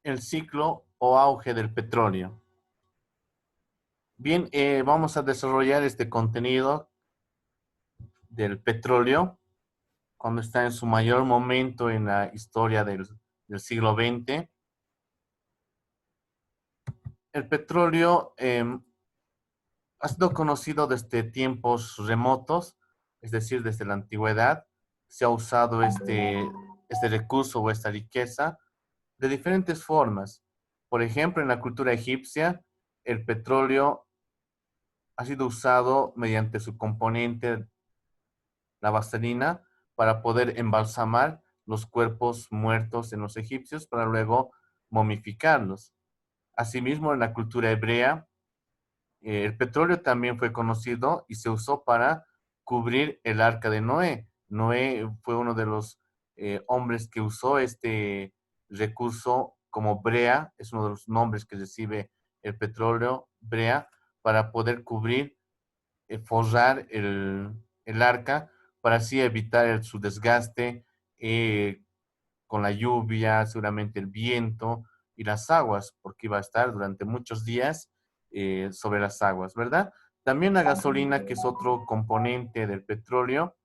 El ciclo o auge del petróleo. Bien, vamos a desarrollar este contenido del petróleo cuando está en su mayor momento en la historia del siglo XX. El petróleo ha sido conocido desde tiempos remotos, es decir, desde la antigüedad. Se ha usado este recurso o esta riqueza de diferentes formas. Por ejemplo, en la cultura egipcia, el petróleo ha sido usado mediante su componente, la vaselina, para poder embalsamar los cuerpos muertos en los egipcios para luego momificarlos. Asimismo, en la cultura hebrea, el petróleo también fue conocido y se usó para cubrir el arca de Noé. Noé fue uno de los hombres que usó este recurso como brea, es uno de los nombres que recibe el petróleo, brea, para poder cubrir, forrar el arca, para así evitar su desgaste eh, con la lluvia, seguramente el viento y las aguas, porque iba a estar durante muchos días sobre las aguas, ¿verdad? También la gasolina, que es otro componente del petróleo,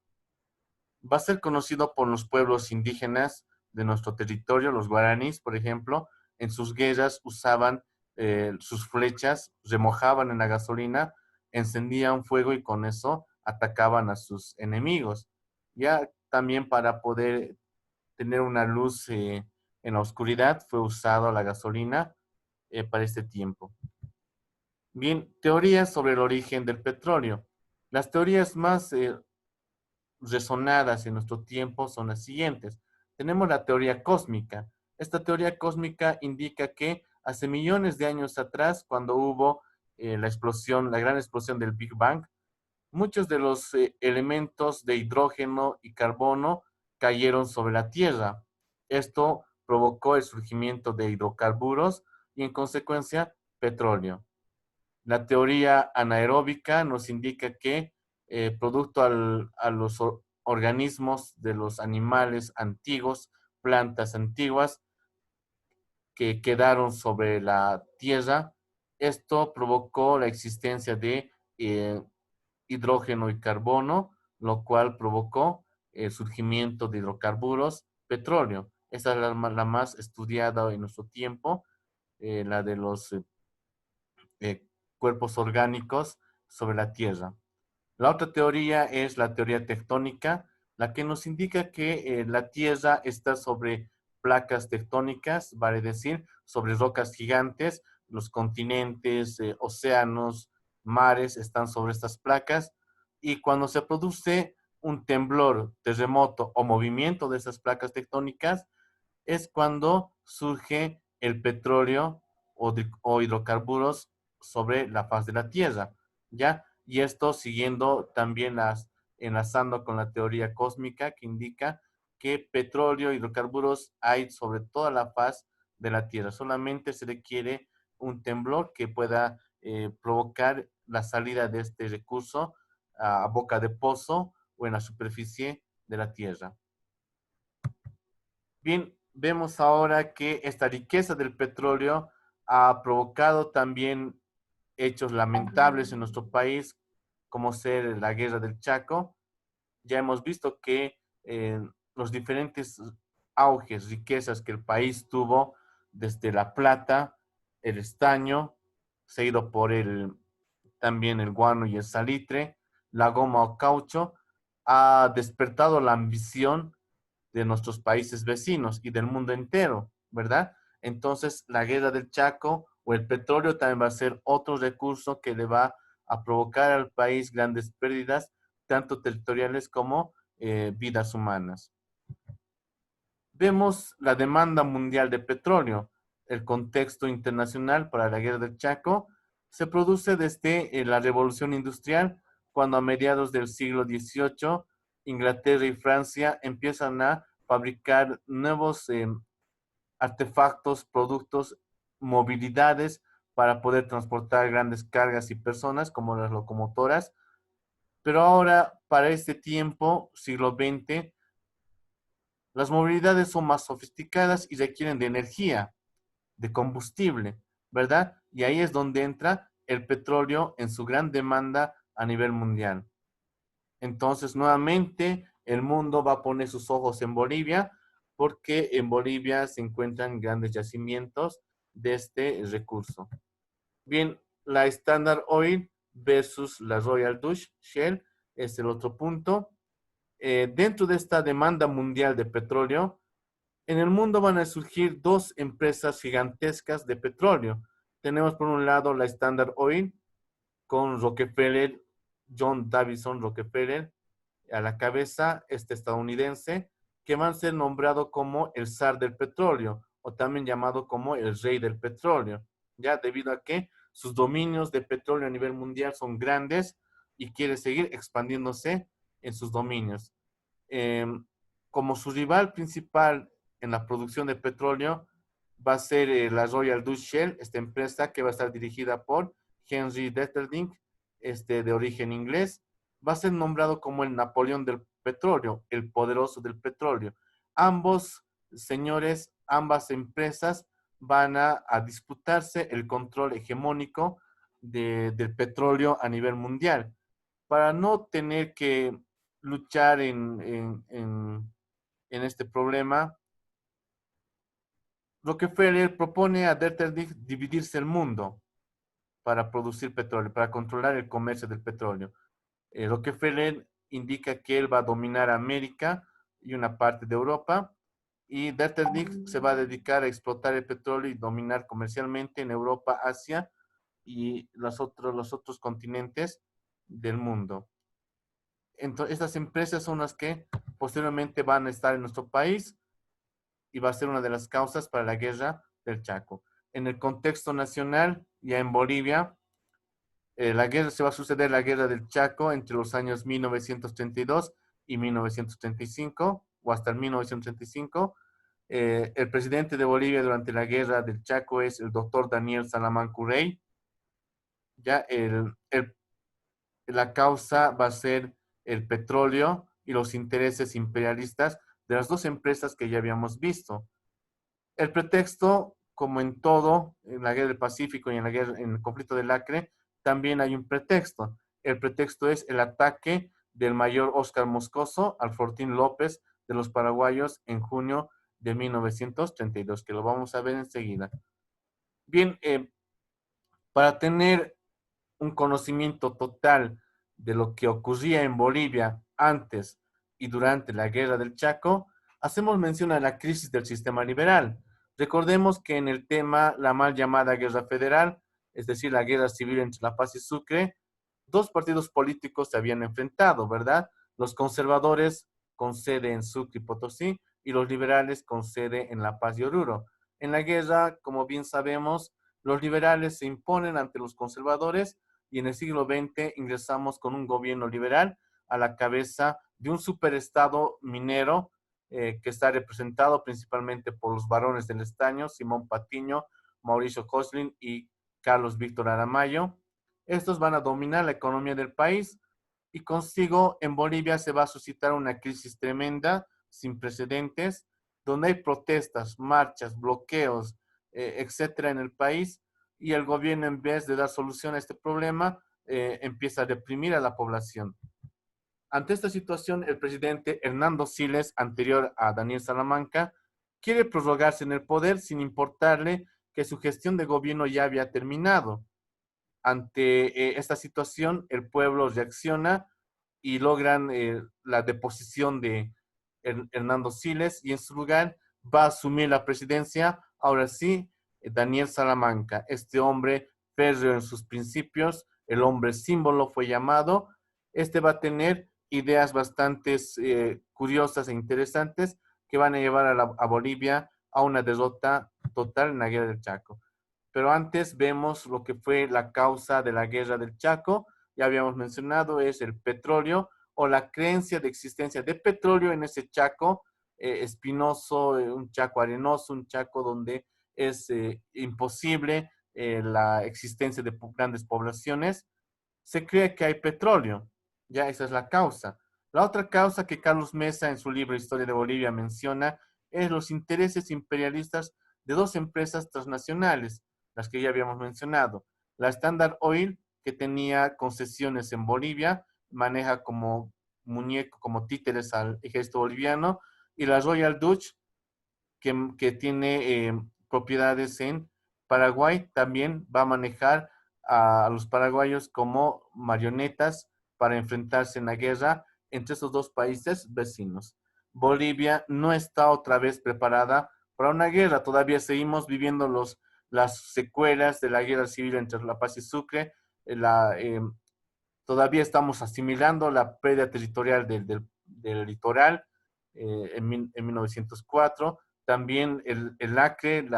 va a ser conocido por los pueblos indígenas de nuestro territorio, los guaraníes, por ejemplo. En sus guerras usaban sus flechas, remojaban en la gasolina, encendían fuego y con eso atacaban a sus enemigos. Ya también para poder tener una luz en la oscuridad fue usado la gasolina para este tiempo. Bien, teorías sobre el origen del petróleo. Las teorías más resonadas en nuestro tiempo son las siguientes. Tenemos la teoría cósmica. Esta teoría cósmica indica que hace millones de años atrás, cuando hubo la explosión, la gran explosión del Big Bang, muchos de los elementos de hidrógeno y carbono cayeron sobre la Tierra. Esto provocó el surgimiento de hidrocarburos y en consecuencia petróleo. La teoría anaeróbica nos indica que producto a los organismos de los animales antiguos, plantas antiguas que quedaron sobre la Tierra, esto provocó la existencia de hidrógeno y carbono, lo cual provocó el surgimiento de hidrocarburos, petróleo. Esta es la más estudiada en nuestro tiempo, la de los eh, cuerpos orgánicos sobre la Tierra. La otra teoría es la teoría tectónica, la que nos indica que la Tierra está sobre placas tectónicas, vale decir, sobre rocas gigantes, los continentes, océanos, mares están sobre estas placas y cuando se produce un temblor, terremoto o movimiento de esas placas tectónicas es cuando surge el petróleo o hidrocarburos sobre la faz de la Tierra, ¿ya? Y esto siguiendo también enlazando con la teoría cósmica que indica que petróleo, hidrocarburos hay sobre toda la faz de la Tierra. Solamente se requiere un temblor que pueda provocar la salida de este recurso a boca de pozo o en la superficie de la Tierra. Bien, vemos ahora que esta riqueza del petróleo ha provocado también hechos lamentables en nuestro país, como ser la guerra del Chaco. Ya hemos visto que los diferentes auges, riquezas que el país tuvo, desde la plata, el estaño, seguido por también el guano y el salitre, la goma o caucho, ha despertado la ambición de nuestros países vecinos y del mundo entero, ¿verdad? Entonces, la guerra del Chaco o el petróleo también va a ser otro recurso que le va a provocar al país grandes pérdidas, tanto territoriales como vidas humanas. Vemos la demanda mundial de petróleo. El contexto internacional para la guerra del Chaco se produce desde la revolución industrial, cuando a mediados del siglo XVIII Inglaterra y Francia empiezan a fabricar nuevos artefactos, productos, movilidades para poder transportar grandes cargas y personas como las locomotoras. Pero ahora, para este tiempo, siglo XX, las movilidades son más sofisticadas y requieren de energía. de combustible, ¿verdad? Y ahí es donde entra el petróleo en su gran demanda a nivel mundial. Entonces, nuevamente, el mundo va a poner sus ojos en Bolivia porque en Bolivia se encuentran grandes yacimientos de este recurso. Bien, la Standard Oil versus la Royal Dutch Shell es el otro punto. Dentro de esta demanda mundial de petróleo, en el mundo van a surgir dos empresas gigantescas de petróleo. Tenemos por un lado la Standard Oil con Rockefeller, John Davison Rockefeller, a la cabeza, este estadounidense, que van a ser nombrado como el zar del petróleo, o también llamado como el rey del petróleo, ya debido a que sus dominios de petróleo a nivel mundial son grandes y quiere seguir expandiéndose en sus dominios. Eh, Como su rival principal en la producción de petróleo va a ser la Royal Dutch Shell, esta empresa que va a estar dirigida por Henry Detterding, de origen inglés, va a ser nombrado como el Napoleón del petróleo, el poderoso del petróleo. Ambos señores, ambas empresas van a disputarse el control hegemónico del petróleo a nivel mundial para no tener que luchar en este problema. Rockefeller propone a Detterding dividirse el mundo para producir petróleo, para controlar el comercio del petróleo. Rockefeller indica que él va a dominar América y una parte de Europa, y Detterding se va a dedicar a explotar el petróleo y dominar comercialmente en Europa, Asia y los otros continentes del mundo. Entonces, estas empresas son las que posteriormente van a estar en nuestro país y va a ser una de las causas para la guerra del Chaco. En el contexto nacional, ya en Bolivia, la guerra se va a suceder la guerra del Chaco entre los años 1932 y 1935, o hasta el 1935. El presidente de Bolivia durante la guerra del Chaco es el doctor Daniel Salamanca Rey. Ya la causa va a ser el petróleo y los intereses imperialistas de las dos empresas que ya habíamos visto. El pretexto, como en todo, en la guerra del Pacífico y en el conflicto del Acre, también hay un pretexto. El pretexto es el ataque del mayor Óscar Moscoso al Fortín López de los paraguayos en junio de 1932, que lo vamos a ver enseguida. Bien, para tener un conocimiento total de lo que ocurría en Bolivia antes y durante la Guerra del Chaco, hacemos mención a la crisis del sistema liberal. Recordemos que en el tema, la mal llamada Guerra Federal, es decir, la guerra civil entre La Paz y Sucre, dos partidos políticos se habían enfrentado, ¿verdad? Los conservadores con sede en Sucre y Potosí y los liberales con sede en La Paz y Oruro. En la guerra, como bien sabemos, los liberales se imponen ante los conservadores y en el siglo XX ingresamos con un gobierno liberal a la cabeza de un superestado minero que está representado principalmente por los varones del estaño, Simón Patiño, Mauricio Coslin y Carlos Víctor Aramayo. Estos van a dominar la economía del país y consigo en Bolivia se va a suscitar una crisis tremenda, sin precedentes, donde hay protestas, marchas, bloqueos, etcétera en el país, y el gobierno, en vez de dar solución a este problema, empieza a deprimir a la población. Ante esta situación, el presidente Hernando Siles, anterior a Daniel Salamanca, quiere prorrogarse en el poder sin importarle que su gestión de gobierno ya había terminado. Ante esta situación, el pueblo reacciona y logran la deposición de Hernando Siles y en su lugar va a asumir la presidencia, ahora sí, Daniel Salamanca, este hombre férreo en sus principios, el hombre símbolo fue llamado. Este va a tener ideas bastante curiosas e interesantes que van a llevar a Bolivia a una derrota total en la guerra del Chaco. Pero antes vemos lo que fue la causa de la guerra del Chaco. Ya habíamos mencionado, es el petróleo o la creencia de existencia de petróleo en ese Chaco espinoso, un Chaco arenoso, un Chaco donde es imposible la existencia de grandes poblaciones. Se cree que hay petróleo, ya esa es la causa. La otra causa que Carlos Mesa en su libro Historia de Bolivia menciona es los intereses imperialistas de dos empresas transnacionales, las que ya habíamos mencionado. La Standard Oil, que tenía concesiones en Bolivia, maneja como muñeco, como títeres al ejército boliviano, y la Royal Dutch, que tiene propiedades en Paraguay, también va a manejar a los paraguayos como marionetas para enfrentarse en la guerra entre esos dos países vecinos. Bolivia no está otra vez preparada para una guerra, todavía seguimos viviendo las secuelas de la guerra civil entre La Paz y Sucre, todavía estamos asimilando la pérdida territorial del litoral en 1904. También el Acre,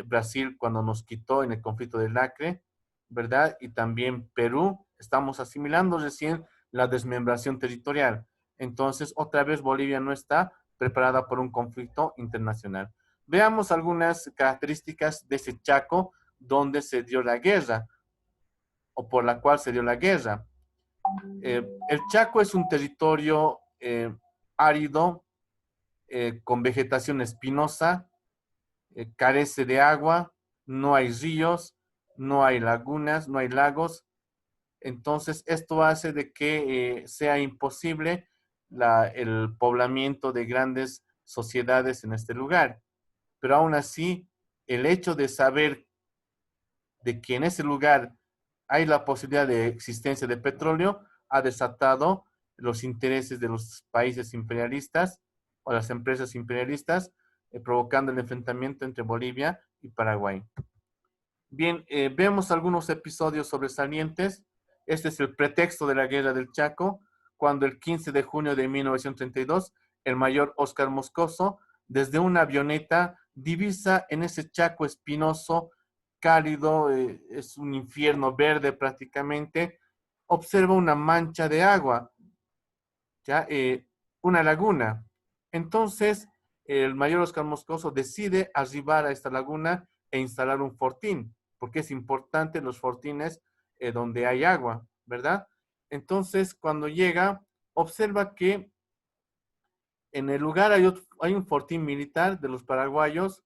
Brasil cuando nos quitó en el conflicto del Acre, ¿verdad? Y también Perú, estamos asimilando recién la desmembración territorial. Entonces, otra vez Bolivia no está preparada por un conflicto internacional. Veamos algunas características de ese Chaco donde se dio la guerra o por la cual se dio la guerra. El Chaco es un territorio árido, con vegetación espinosa, carece de agua, no hay ríos, no hay lagunas, no hay lagos. Entonces, esto hace de que sea imposible el poblamiento de grandes sociedades en este lugar. Pero aún así, el hecho de saber de que en ese lugar hay la posibilidad de existencia de petróleo, ha desatado los intereses de los países imperialistas o las empresas imperialistas, provocando el enfrentamiento entre Bolivia y Paraguay. Bien, vemos algunos episodios sobresalientes. Este es el pretexto de la Guerra del Chaco, cuando el 15 de junio de 1932, el mayor Óscar Moscoso, desde una avioneta, divisa en ese Chaco espinoso, cálido, es un infierno verde prácticamente, observa una mancha de agua, ¿ya? Una laguna. Entonces, el mayor Óscar Moscoso decide arribar a esta laguna e instalar un fortín, porque es importante los fortines donde hay agua, ¿verdad? Entonces, cuando llega, observa que en el lugar hay un fortín militar de los paraguayos,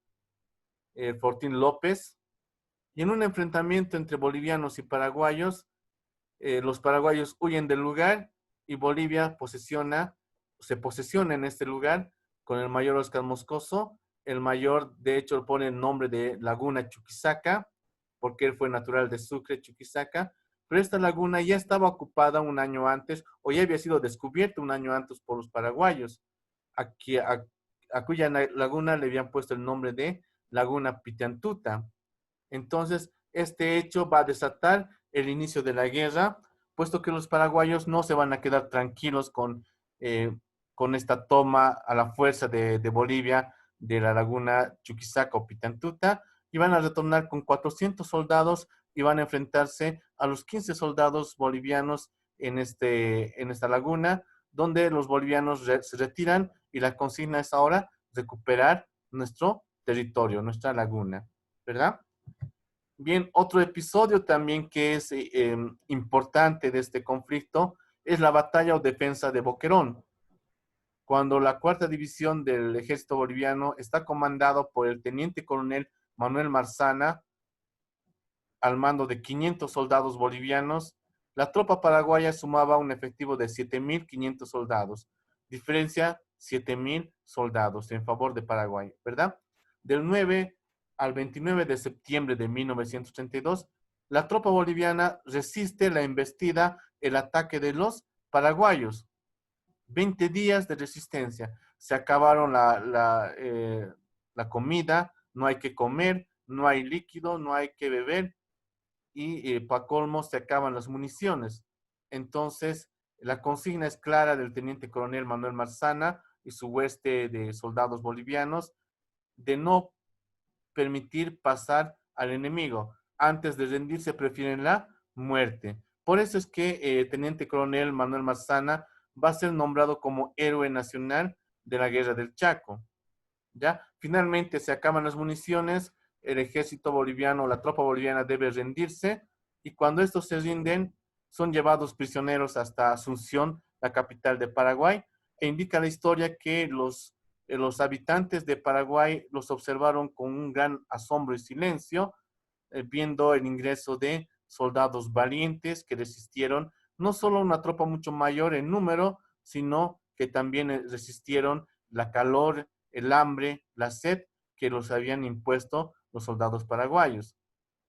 el Fortín López, y en un enfrentamiento entre bolivianos y paraguayos, los paraguayos huyen del lugar y Bolivia se posesiona en este lugar con el mayor Óscar Moscoso. El mayor, de hecho, pone el nombre de Laguna Chuquisaca, porque él fue natural de Sucre, Chuquisaca, pero esta laguna ya estaba ocupada un año antes, o ya había sido descubierta un año antes por los paraguayos, a cuya laguna le habían puesto el nombre de Laguna Pitiantuta. Entonces, este hecho va a desatar el inicio de la guerra, puesto que los paraguayos no se van a quedar tranquilos con esta toma a la fuerza de Bolivia de la laguna Chuquisaca o Pitantuta, y van a retornar con 400 soldados y van a enfrentarse a los 15 soldados bolivianos en esta laguna, donde los bolivianos se retiran y la consigna es ahora recuperar nuestro territorio, nuestra laguna, ¿verdad? Bien, otro episodio también que es importante de este conflicto es la batalla o defensa de Boquerón, cuando la cuarta división del ejército boliviano está comandado por el teniente coronel Manuel Marzana, al mando de 500 soldados bolivianos. La tropa paraguaya sumaba un efectivo de 7.500 soldados, diferencia 7.000 soldados en favor de Paraguay, ¿verdad? Del 9 al 29 de septiembre de 1932, la tropa boliviana resiste la embestida, el ataque de los paraguayos. 20 días de resistencia. Se acabaron la comida, no hay que comer, no hay líquido, no hay que beber y para colmo se acaban las municiones. Entonces, la consigna es clara del teniente coronel Manuel Marzana y su hueste de soldados bolivianos de no permitir pasar al enemigo. Antes de rendirse prefieren la muerte. Por eso es que teniente coronel Manuel Marzana va a ser nombrado como héroe nacional de la guerra del Chaco. ¿Ya? Finalmente se acaban las municiones, el ejército boliviano, la tropa boliviana debe rendirse y cuando estos se rinden son llevados prisioneros hasta Asunción, la capital de Paraguay, e indica la historia que los habitantes de Paraguay los observaron con un gran asombro y silencio, viendo el ingreso de soldados valientes que resistieron no solo una tropa mucho mayor en número, sino que también resistieron la calor, el hambre, la sed que los habían impuesto los soldados paraguayos.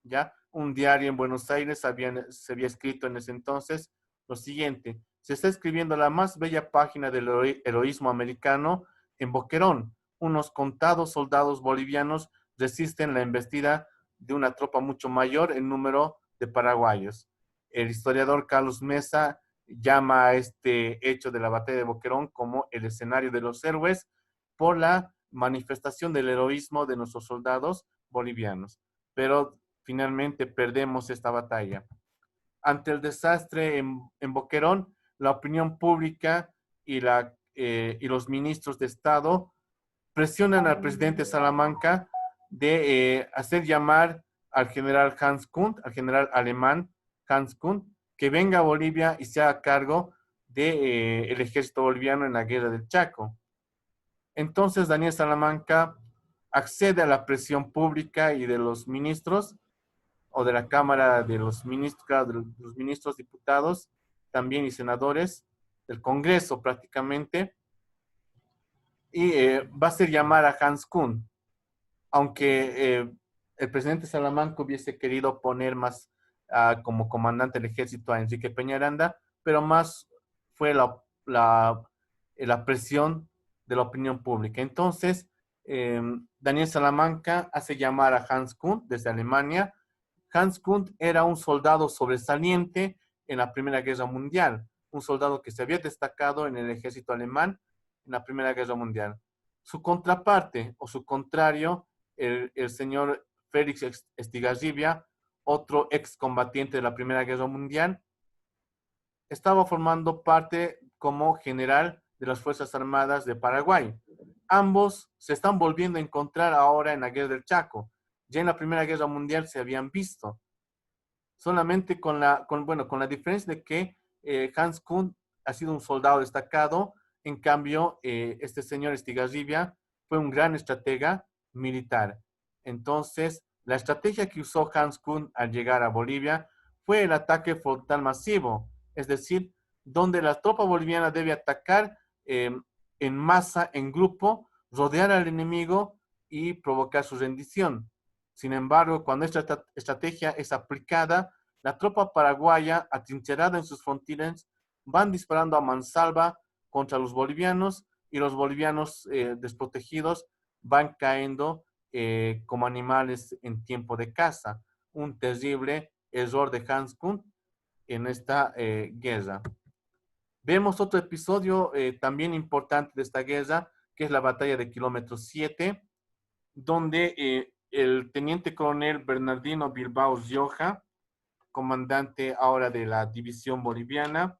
¿Ya? Un diario en Buenos Aires se había escrito en ese entonces lo siguiente: se está escribiendo la más bella página del heroísmo americano en Boquerón. Unos contados soldados bolivianos resisten la embestida de una tropa mucho mayor en número de paraguayos. El historiador Carlos Mesa llama a este hecho de la batalla de Boquerón como el escenario de los héroes por la manifestación del heroísmo de nuestros soldados bolivianos. Pero finalmente perdemos esta batalla. Ante el desastre en Boquerón, la opinión pública y los ministros de Estado presionan al presidente Salamanca de hacer llamar al general Hans Kunt, al general alemán Hans Kunt, que venga a Bolivia y se haga cargo del ejército boliviano en la guerra del Chaco. Entonces Daniel Salamanca accede a la presión pública y de los ministros o de la Cámara de los ministros, diputados, también y senadores, del Congreso prácticamente, y va a hacer llamar a Hans Kuhn, aunque el presidente Salamanca hubiese querido poner más como comandante del ejército a Enrique Peñaranda, pero más fue la presión de la opinión pública. Entonces, Daniel Salamanca hace llamar a Hans Kuhn desde Alemania. Hans Kuhn era un soldado sobresaliente en la Primera Guerra Mundial, un soldado que se había destacado en el ejército alemán en la Primera Guerra Mundial. Su contraparte o su contrario, el señor Félix Estigarribia, otro excombatiente de la Primera Guerra Mundial, estaba formando parte como general de las Fuerzas Armadas de Paraguay. Ambos se están volviendo a encontrar ahora en la Guerra del Chaco. Ya en la Primera Guerra Mundial se habían visto, solamente con la diferencia de que Hans Kuhn ha sido un soldado destacado. En cambio, este señor Estigarribia fue un gran estratega militar. Entonces, la estrategia que usó Hans Kuhn al llegar a Bolivia fue el ataque frontal masivo, es decir, donde la tropa boliviana debe atacar en masa, en grupo, rodear al enemigo y provocar su rendición. Sin embargo, cuando esta estrategia es aplicada, la tropa paraguaya, atrincherada en sus fronteras, van disparando a mansalva contra los bolivianos y los bolivianos desprotegidos van cayendo como animales en tiempo de caza. Un terrible error de Hans Kuhn en esta guerra. Vemos otro episodio también importante de esta guerra, que es la batalla de Kilómetro 7, donde el teniente coronel Bernardino Bilbao Rioja, comandante ahora de la división boliviana,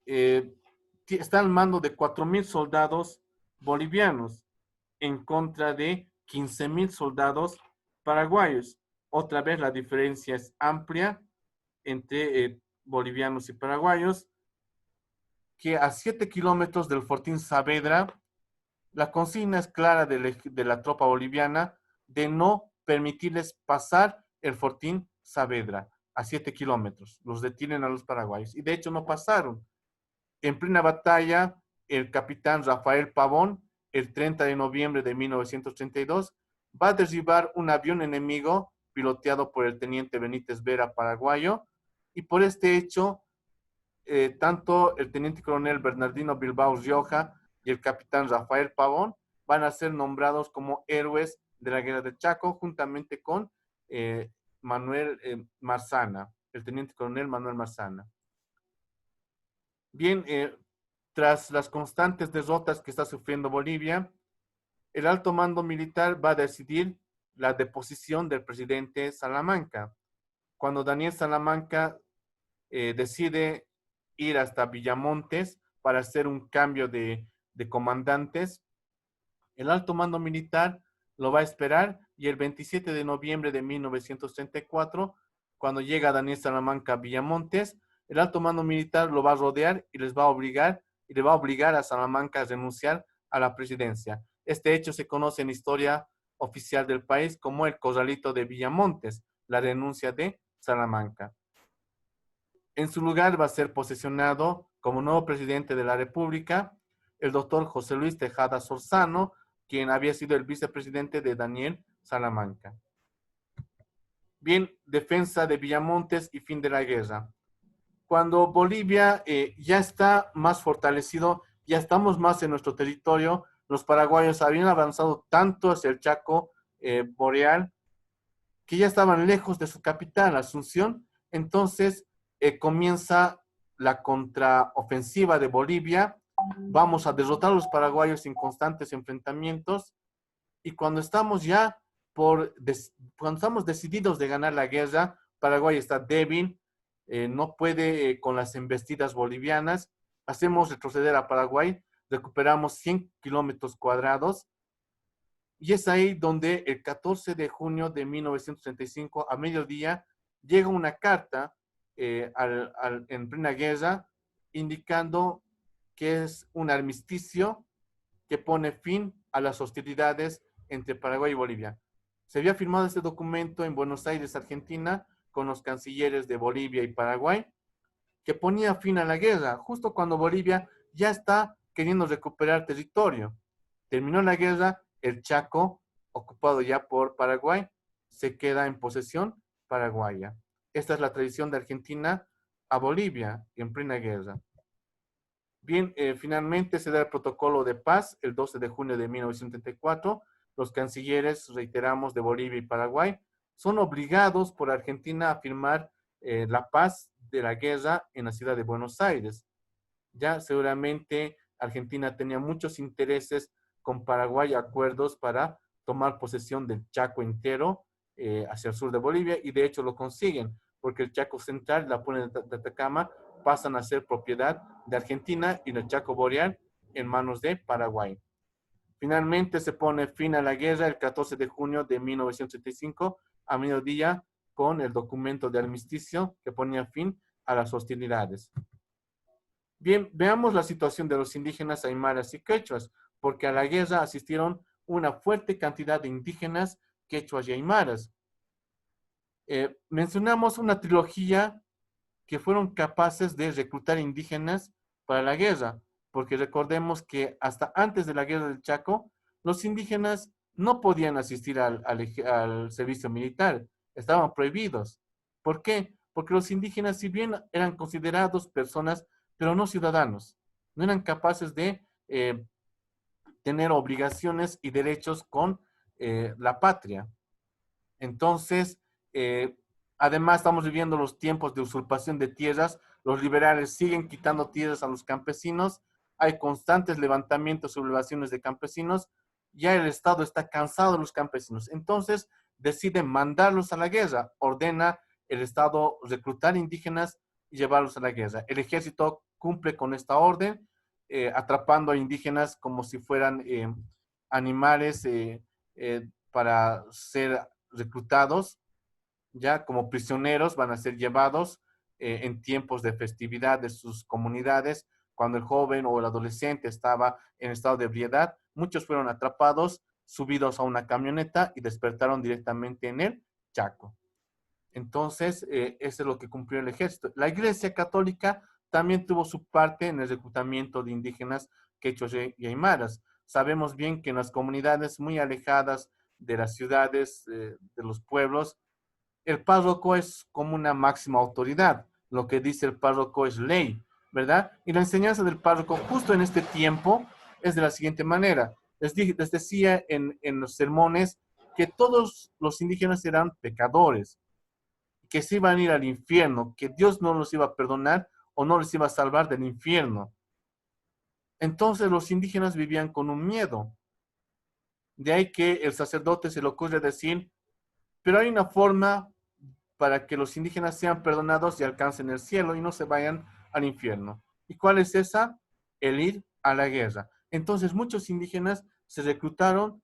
está al mando de 4,000 soldados bolivianos en contra de 15,000 soldados paraguayos. Otra vez la diferencia es amplia entre bolivianos y paraguayos, que a 7 kilómetros del Fortín Saavedra, la consigna es clara de la tropa boliviana de no permitirles pasar el Fortín Saavedra a 7 kilómetros. Los detienen a los paraguayos y de hecho no pasaron. En plena batalla, el capitán Rafael Pavón, el 30 de noviembre de 1932, va a derribar un avión enemigo piloteado por el teniente Benítez Vera, paraguayo, y por este hecho, tanto el teniente coronel Bernardino Bilbao Rioja y el capitán Rafael Pavón van a ser nombrados como héroes de la guerra del Chaco, juntamente con Manuel Marzana, el teniente coronel Manuel Marzana. Bien, tras las constantes derrotas que está sufriendo Bolivia, el alto mando militar va a decidir la deposición del presidente Salamanca. Cuando Daniel Salamanca decide ir hasta Villamontes para hacer un cambio de comandantes, el alto mando militar lo va a esperar y el 27 de noviembre de 1934, cuando llega Daniel Salamanca a Villamontes, el alto mando militar lo va a rodear y les va a obligar y le va a obligar a Salamanca a renunciar a la presidencia. Este hecho se conoce en la historia oficial del país como el Corralito de Villamontes, la renuncia de Salamanca. En su lugar va a ser posesionado como nuevo presidente de la República el doctor José Luis Tejada Sorzano, quien había sido el vicepresidente de Daniel Salamanca. Bien, defensa de Villamontes y fin de la guerra. Cuando Bolivia ya está más fortalecido, ya estamos más en nuestro territorio, los paraguayos habían avanzado tanto hacia el Chaco boreal que ya estaban lejos de su capital, Asunción. Entonces comienza la contraofensiva de Bolivia. Vamos a derrotar a los paraguayos en constantes enfrentamientos y cuando estamos ya cuando estamos decididos de ganar la guerra, Paraguay está débil, no puede con las embestidas bolivianas, hacemos retroceder a Paraguay, recuperamos 100 kilómetros cuadrados y es ahí donde el 14 de junio de 1935 a mediodía llega una carta en plena guerra indicando que es un armisticio que pone fin a las hostilidades entre Paraguay y Bolivia. Se había firmado este documento en Buenos Aires, Argentina, con los cancilleres de Bolivia y Paraguay, que ponía fin a la guerra, justo cuando Bolivia ya está queriendo recuperar territorio. Terminó la guerra, el Chaco, ocupado ya por Paraguay, se queda en posesión paraguaya. Esta es la tradición de Argentina a Bolivia en plena guerra. Bien, finalmente se da el protocolo de paz el 12 de junio de 1934. Los cancilleres, reiteramos, de Bolivia y Paraguay, son obligados por Argentina a firmar la paz de la guerra en la ciudad de Buenos Aires. Ya seguramente Argentina tenía muchos intereses con Paraguay, acuerdos para tomar posesión del Chaco entero hacia el sur de Bolivia, y de hecho lo consiguen, porque el Chaco central, la Puna de Atacama, pasan a ser propiedad de Argentina y el Chaco boreal en manos de Paraguay. Finalmente se pone fin a la guerra el 14 de junio de 1935 a mediodía con el documento de armisticio que ponía fin a las hostilidades. Bien, veamos la situación de los indígenas aymaras y quechuas, porque a la guerra asistieron una fuerte cantidad de indígenas quechuas y aymaras. Mencionamos una trilogía que fueron capaces de reclutar indígenas para la guerra, porque recordemos que hasta antes de la guerra del Chaco, los indígenas no podían asistir al servicio militar, estaban prohibidos. ¿Por qué? Porque los indígenas, si bien eran considerados personas, pero no ciudadanos, no eran capaces de tener obligaciones y derechos con la patria. Entonces, además estamos viviendo los tiempos de usurpación de tierras, los liberales siguen quitando tierras a los campesinos, hay constantes levantamientos y sublevaciones de campesinos, ya el Estado está cansado de los campesinos, entonces decide mandarlos a la guerra, ordena el Estado reclutar indígenas y llevarlos a la guerra. El ejército cumple con esta orden, atrapando a indígenas como si fueran animales para ser reclutados, ya como prisioneros, van a ser llevados en tiempos de festividad de sus comunidades, cuando el joven o el adolescente estaba en estado de ebriedad. Muchos fueron atrapados, subidos a una camioneta y despertaron directamente en el Chaco. Entonces, eso es lo que cumplió el ejército. La Iglesia Católica también tuvo su parte en el reclutamiento de indígenas quechuas y aymaras. Sabemos bien que en las comunidades muy alejadas de las ciudades, de los pueblos, el párroco es como una máxima autoridad. Lo que dice el párroco es ley, ¿verdad? Y la enseñanza del párroco justo en este tiempo es de la siguiente manera. Les decía en los sermones que todos los indígenas eran pecadores, que se iban a ir al infierno, que Dios no los iba a perdonar o no les iba a salvar del infierno. Entonces los indígenas vivían con un miedo. De ahí que el sacerdote se le ocurre decir, pero hay una forma para que los indígenas sean perdonados y alcancen el cielo y no se vayan al infierno. ¿Y cuál es esa? El ir a la guerra. Entonces muchos indígenas se reclutaron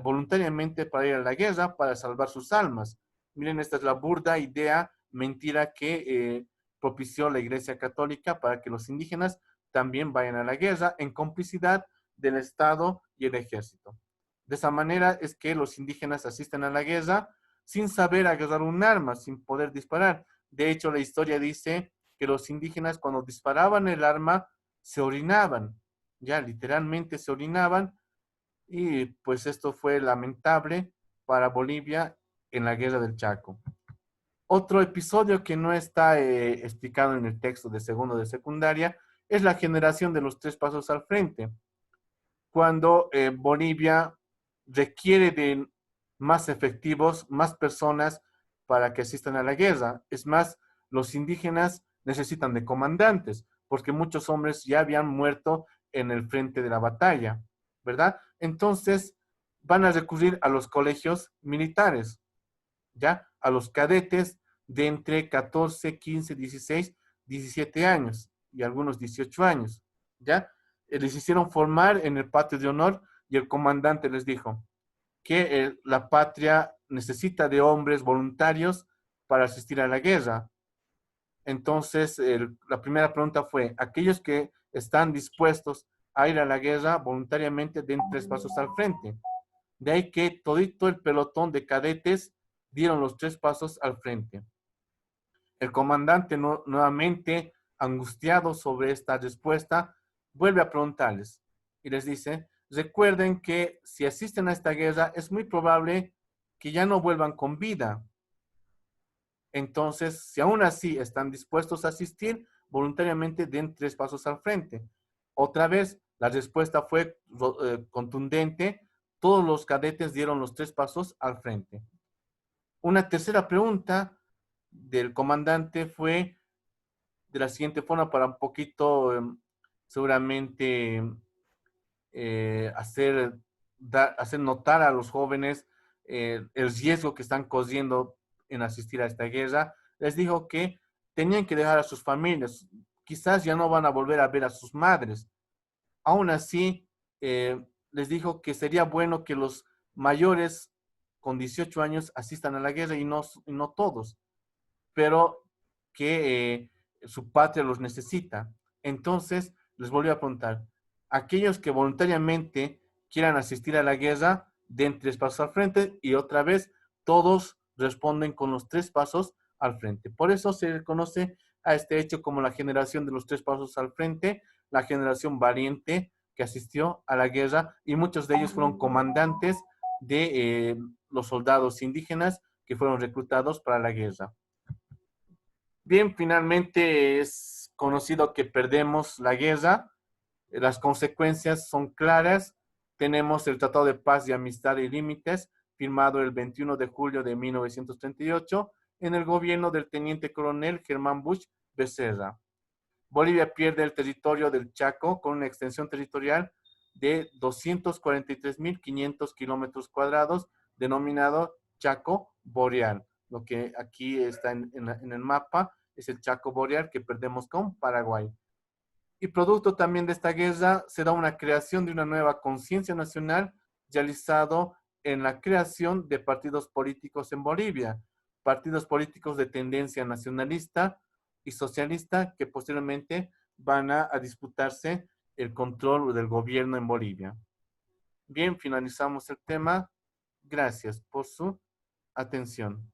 voluntariamente para ir a la guerra, para salvar sus almas. Miren, esta es la burda idea, mentira que propició la Iglesia Católica para que los indígenas también vayan a la guerra en complicidad del Estado y el ejército. De esa manera es que los indígenas asisten a la guerra sin saber agarrar un arma, sin poder disparar. De hecho, la historia dice que los indígenas cuando disparaban el arma se orinaban, ya literalmente se orinaban, y pues esto fue lamentable para Bolivia en la guerra del Chaco. Otro episodio que no está explicado en el texto de segundo de secundaria es la generación de los tres pasos al frente, cuando Bolivia requiere de más efectivos, más personas para que asistan a la guerra. Es más, los indígenas necesitan de comandantes, porque muchos hombres ya habían muerto en el frente de la batalla, ¿verdad? Entonces, van a recurrir a los colegios militares, ¿ya? A los cadetes de entre 14, 15, 16, 17 años y algunos 18 años, ¿ya? Les hicieron formar en el patio de honor y el comandante les dijo que la patria necesita de hombres voluntarios para asistir a la guerra. Entonces, la primera pregunta fue, aquellos que están dispuestos a ir a la guerra voluntariamente den tres pasos al frente. De ahí que todito el pelotón de cadetes dieron los tres pasos al frente. El comandante nuevamente, angustiado sobre esta respuesta, vuelve a preguntarles y les dice, recuerden que si asisten a esta guerra es muy probable que ya no vuelvan con vida. Entonces, si aún así están dispuestos a asistir, voluntariamente den tres pasos al frente. Otra vez, la respuesta fue contundente. Todos los cadetes dieron los tres pasos al frente. Una tercera pregunta del comandante fue de la siguiente forma para un poquito seguramente hacer notar a los jóvenes el riesgo que están corriendo en asistir a esta guerra. Les dijo que tenían que dejar a sus familias, quizás ya no van a volver a ver a sus madres. Aún así, les dijo que sería bueno que los mayores con 18 años asistan a la guerra y no todos, pero que su patria los necesita. Entonces, les volvió a preguntar, aquellos que voluntariamente quieran asistir a la guerra, den tres pasos al frente y otra vez todos responden con los tres pasos al frente. Por eso se le conoce a este hecho como la generación de los tres pasos al frente, la generación valiente que asistió a la guerra y muchos de ellos fueron comandantes de los soldados indígenas que fueron reclutados para la guerra. Bien, finalmente es conocido que perdemos la guerra. Las consecuencias son claras. Tenemos el Tratado de Paz y Amistad y Límites, firmado el 21 de julio de 1938 en el gobierno del teniente coronel Germán Busch Becerra. Bolivia pierde el territorio del Chaco con una extensión territorial de 243.500 kilómetros cuadrados, denominado Chaco Boreal. Lo que aquí está en el mapa es el Chaco Boreal que perdemos con Paraguay. Y producto también de esta guerra se da una creación de una nueva conciencia nacional realizado en la creación de partidos políticos en Bolivia, partidos políticos de tendencia nacionalista y socialista que posteriormente van a disputarse el control del gobierno en Bolivia. Bien, finalizamos el tema. Gracias por su atención.